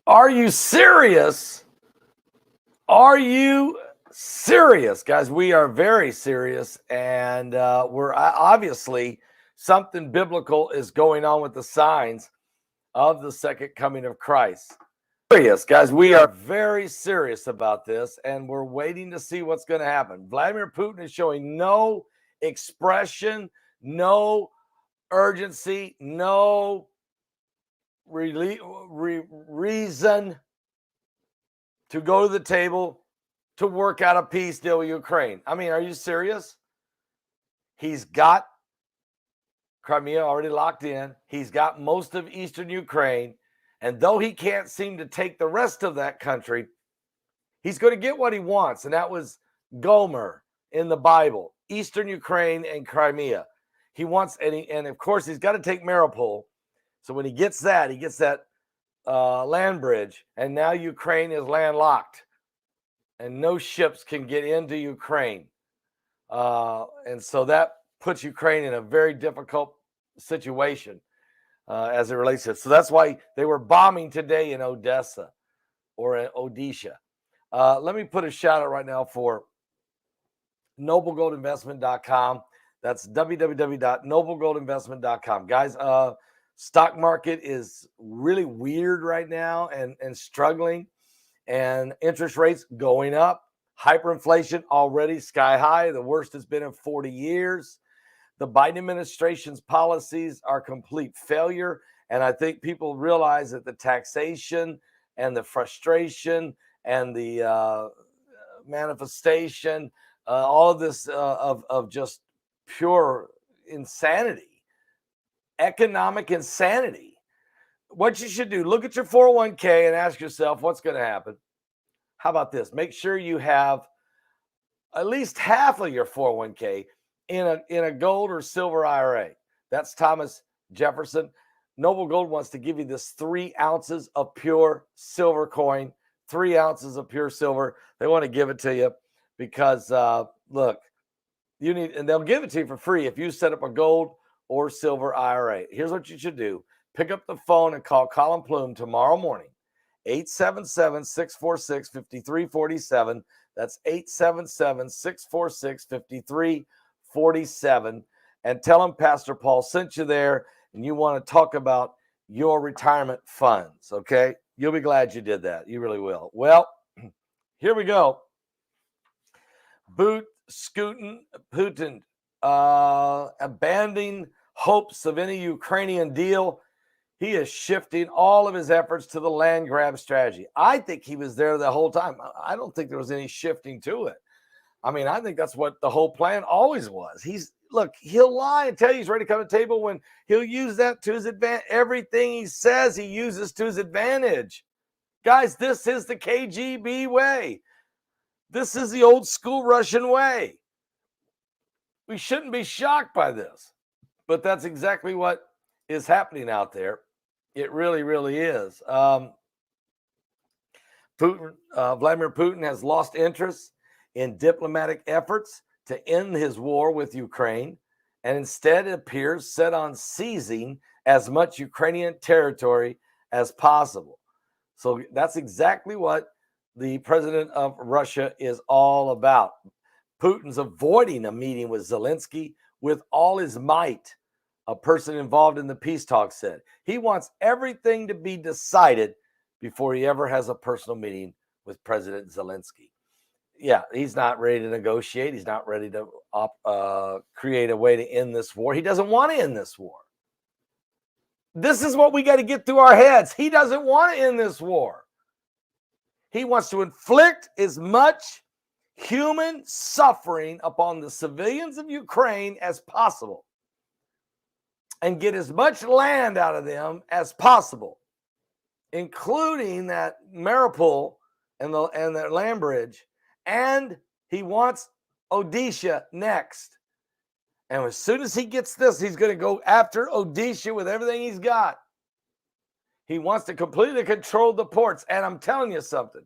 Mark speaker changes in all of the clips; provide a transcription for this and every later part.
Speaker 1: Are you serious? Are you serious? Guys, we are very serious. And we're obviously something biblical is going on with the signs of the second coming of Christ. Serious, guys, we are very serious about this, and we're waiting to see what's going to happen. Vladimir Putin is showing no expression, no urgency, no reason to go to the table to work out a peace deal with Ukraine. I mean, are you serious? He's got Crimea already locked in. He's got most of eastern Ukraine. And though he can't seem to take the rest of that country, he's going to get what he wants. And that was Gomer in the Bible, eastern Ukraine and Crimea. He wants, and of course, he's got to take Mariupol. So when he gets that land bridge. And now Ukraine is landlocked. And no ships can get into Ukraine. And so that puts Ukraine in a very difficult situation as it relates to it. So that's why they were bombing today in Odessa or in Odisha. Let me put a shout out right now for noblegoldinvestment.com. That's www.noblegoldinvestment.com. Guys, stock market is really weird right now and struggling, and interest rates going up. Hyperinflation already sky high, the worst it's been in 40 years. The Biden administration's policies are complete failure. And I think people realize that the taxation and the frustration and the manifestation, all of this of just pure insanity, economic insanity. What you should do, look at your 401k and ask yourself what's going to happen. How about this? Make sure you have at least half of your 401k in a gold or silver IRA. That's Thomas Jefferson. Noble Gold wants to give you this 3 ounces of pure silver coin, 3 ounces of pure silver. They want to give it to you because, look, you need, and they'll give it to you for free if you set up a gold or silver IRA. Here's what you should do. Pick up the phone and call Colin Plume tomorrow morning, 877-646-5347. That's 877-646-5347. And tell them Pastor Paul sent you there and you want to talk about your retirement funds, okay? You'll be glad you did that. You really will. Well, here we go. Putin abandoning hopes of any Ukrainian deal. He is shifting all of his efforts to the land grab strategy. I think he was there the whole time. I don't think there was any shifting to it. I mean, I think that's what the whole plan always was. He'll lie and tell you he's ready to come to the table when he'll use that to his advantage. Everything he says, he uses to his advantage. Guys, this is the KGB way. This is the old school Russian way. We shouldn't be shocked by this, but that's exactly what is happening out there. It really, really is. Vladimir Putin has lost interest in diplomatic efforts to end his war with Ukraine, and instead it appears set on seizing as much Ukrainian territory as possible. So that's exactly what the president of Russia is all about. Putin's avoiding a meeting with Zelensky with all his might. A person involved in the peace talks said he wants everything to be decided before he ever has a personal meeting with President Zelensky. Yeah, he's not ready to negotiate. He's not ready to create a way to end this war. He doesn't want to end this war. This is what we got to get through our heads. He doesn't want to end this war. He wants to inflict as much human suffering upon the civilians of Ukraine as possible and get as much land out of them as possible, including that Mariupol and the land bridge. And he wants Odisha next. And as soon as he gets this, he's going to go after Odisha with everything he's got. He wants to completely control the ports. And I'm telling you something.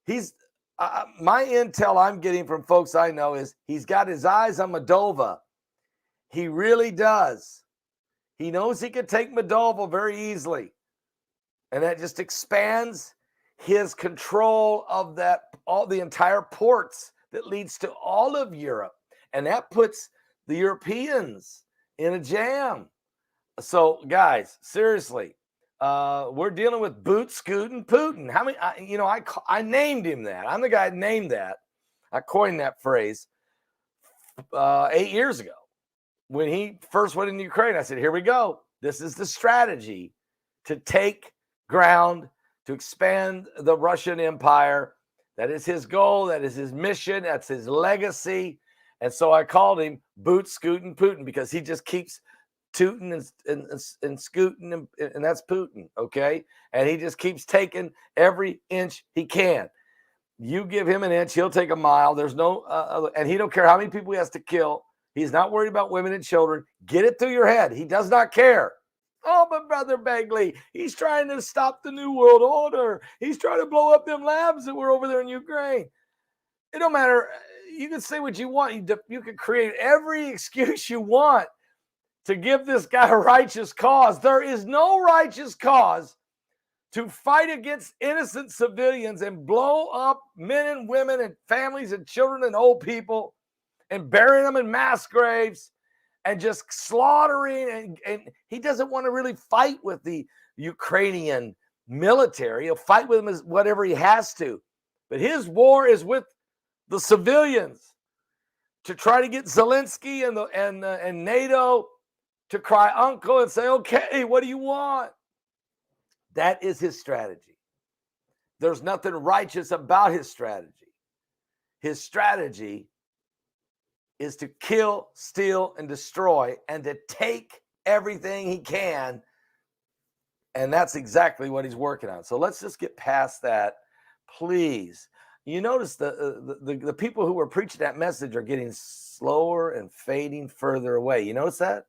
Speaker 1: My intel I'm getting from folks I know is he's got his eyes on Moldova. He really does. He knows he can take Moldova very easily. And that just expands his control of all the entire ports that leads to all of Europe. And that puts the Europeans in a jam. So, guys, seriously, we're dealing with boot scooting Putin. How many? I named him that. I'm the guy that named that. I coined that phrase 8 years ago when he first went into Ukraine. I said, "Here we go. This is the strategy to take ground, to expand the Russian Empire. That is his goal. That is his mission. That's his legacy." And so I called him boot scooting Putin because he just keeps tooting and scooting, and that's Putin, okay? And he just keeps taking every inch he can. You give him an inch, he'll take a mile. There's no, and he don't care how many people he has to kill. He's not worried about women and children. Get it through your head. He does not care. Oh, but Brother Begley, he's trying to stop the New World Order. He's trying to blow up them labs that were over there in Ukraine. It don't matter. You can say what you want. You can create every excuse you want to give this guy a righteous cause. There is no righteous cause to fight against innocent civilians and blow up men and women and families and children and old people and burying them in mass graves and just slaughtering. And he doesn't want to really fight with the Ukrainian military. He'll fight with them as whatever he has to. But his war is with the civilians to try to get Zelensky and NATO to cry uncle and say, okay, what do you want? That is his strategy. There's nothing righteous about his strategy. His strategy is to kill, steal, and destroy, and to take everything he can. And that's exactly what he's working on. So let's just get past that, please. You notice the people who were preaching that message are getting slower and fading further away. You notice that?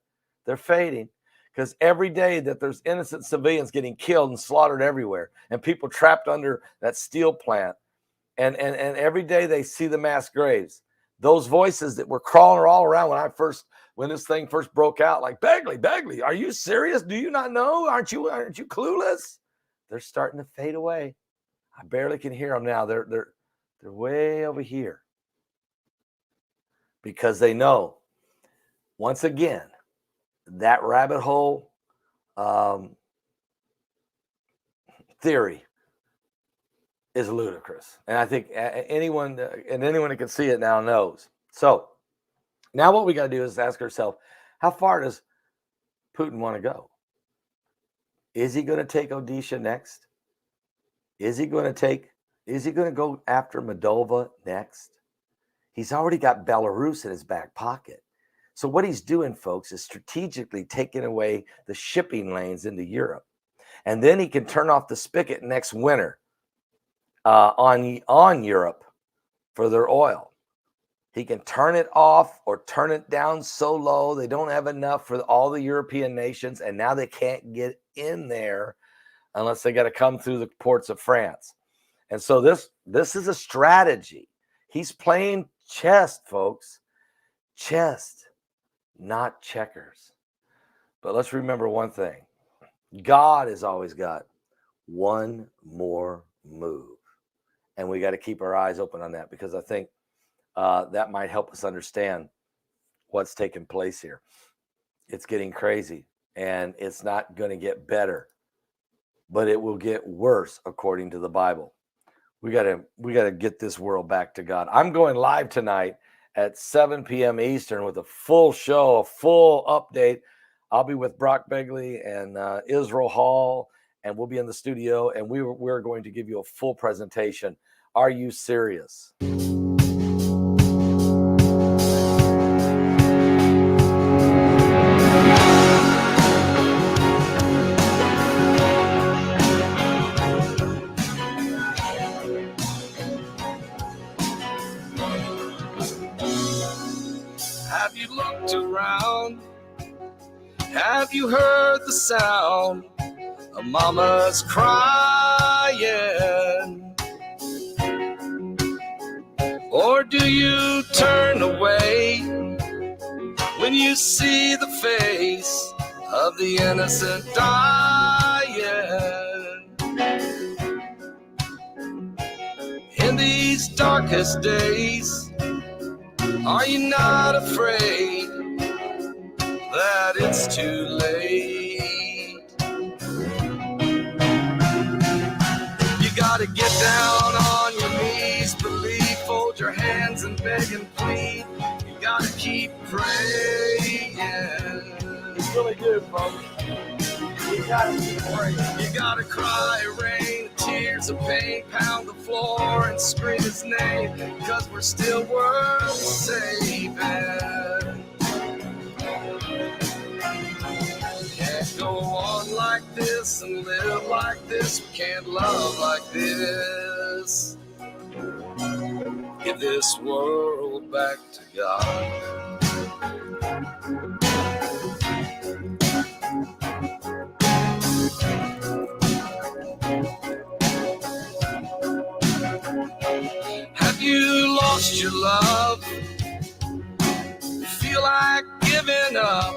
Speaker 1: They're fading because every day that there's innocent civilians getting killed and slaughtered everywhere and people trapped under that steel plant. And every day they see the mass graves. Those voices that were crawling all around when this thing first broke out, like, Begley, are you serious? Do you not know? Aren't you clueless? They're starting to fade away. I barely can hear them now. They're way over here because they know, once again, that rabbit hole theory is ludicrous. And I think anyone that can see it now knows. So now what we got to do is ask ourselves, how far does Putin want to go? Is he going to take Odisha next? Is he going to go after Moldova next? He's already got Belarus in his back pocket. So what he's doing, folks, is strategically taking away the shipping lanes into Europe. And then he can turn off the spigot next winter on Europe for their oil. He can turn it off or turn it down so low they don't have enough for all the European nations, and now they can't get in there unless they got to come through the ports of France. And so this is a strategy. He's playing chess, folks. Chess, not checkers. But let's remember one thing. God has always got one more move. And we got to keep our eyes open on that, because I think that might help us understand what's taking place here. It's getting crazy, and it's not going to get better, but it will get worse according to the Bible. We got to get this world back to God. I'm going live tonight at 7 p.m. Eastern with a full show, a full update. I'll be with Brock Begley and Israel Hall, and we'll be in the studio, and we're going to give you a full presentation. Are you serious?
Speaker 2: Have you looked around? Have you heard the sound of mama's crying? Or do you turn away when you see the face of of the innocent dying. In these darkest days, are you not afraid that it's too late? You gotta get down on your knees, believe, fold your hands and beg and plead. You gotta keep praying.
Speaker 1: You really do, folks. You gotta keep praying.
Speaker 2: You gotta cry, rain, tears of pain, pound the floor and scream his name, 'cause we're still worth saving. Can't go on like this and live like this. We can't love like this. Give this world back to God. Have you lost your love? Feel like giving up?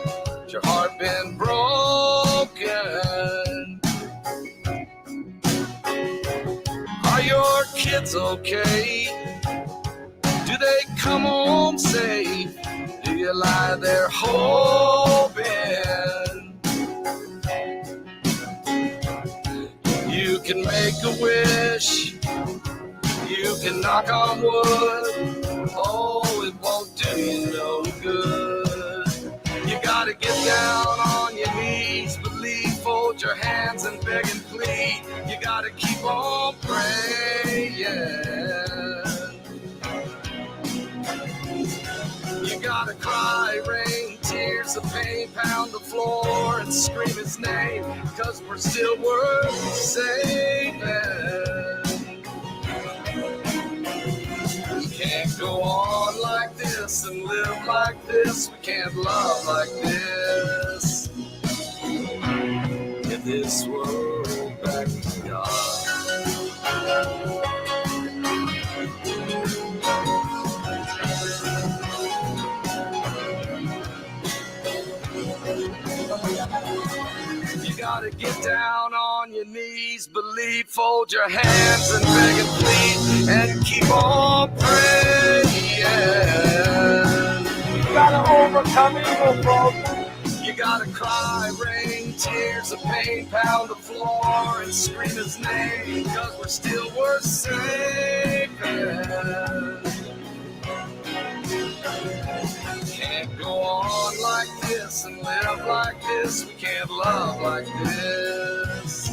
Speaker 2: Your heart been broken? Are your kids okay? Do they come home safe? Do you lie there hoping? You can make a wish, you can knock on wood, oh, it won't do you no good. You gotta get down on your knees, believe, fold your hands and beg and plead. You gotta keep on praying. You gotta cry, rain, tears of pain, pound the floor and scream his name, 'cause we're still worth saving. We can't go on like this and live like this. We can't love like this. Give this world back to God. You gotta get down on your knees, believe, fold your hands and beg and plead, and keep on praying.
Speaker 1: You gotta overcome evil, folks.
Speaker 2: You gotta cry, rain, tears of pain, pound the floor and scream his name, 'cause we're still worth saving. Can't go on like this and live like this. We can't love like this.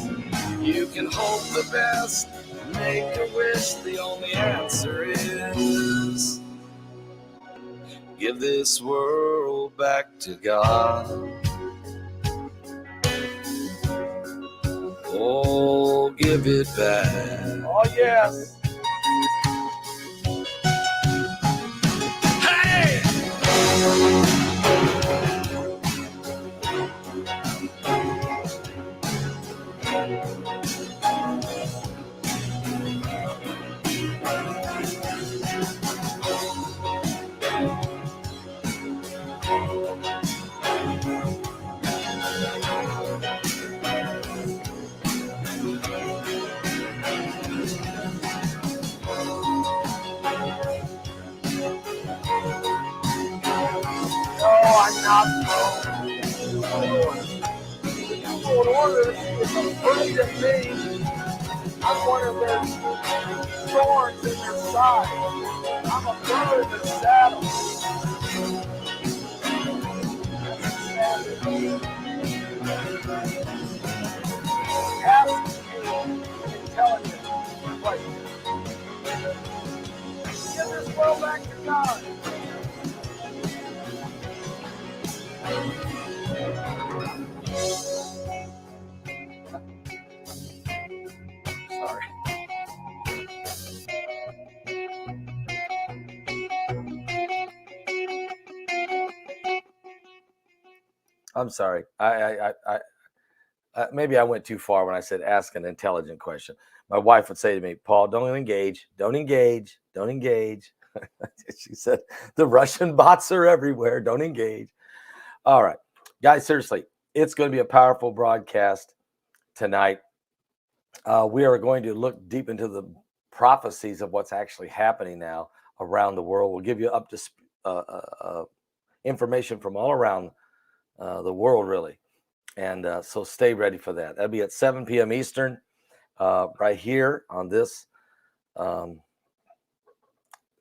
Speaker 2: You can hope the best, make a wish. The only answer is give this world back to God. Oh, give it back.
Speaker 1: Oh, yes.
Speaker 2: Hey!
Speaker 1: I'm not Lord orders is afraid of me. I'm one of their thorns in their side. I'm a bird in the saddle. Ask me intelligent questions. Give this world back to God. Sorry. I'm sorry. I maybe I went too far when I said ask an intelligent question. My wife would say to me, Paul, don't engage, don't engage, don't engage. She said, the Russian bots are everywhere. Don't engage. All right, guys, seriously, It's going to be a powerful broadcast tonight. We are going to look deep into the prophecies of what's actually happening now around the world. We'll give you up to information from all around the world, really. And so stay ready for that. That'll be at 7 p.m. Eastern, right here on this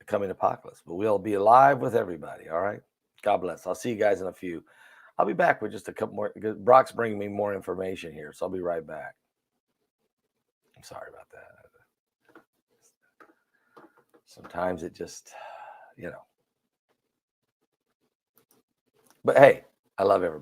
Speaker 1: coming apocalypse. But we'll be live with everybody. All right. God bless. I'll see you guys in a few. I'll be back with just a couple more. Brock's bringing me more information here, so I'll be right back. I'm sorry about that. Sometimes it just, But hey, I love everybody.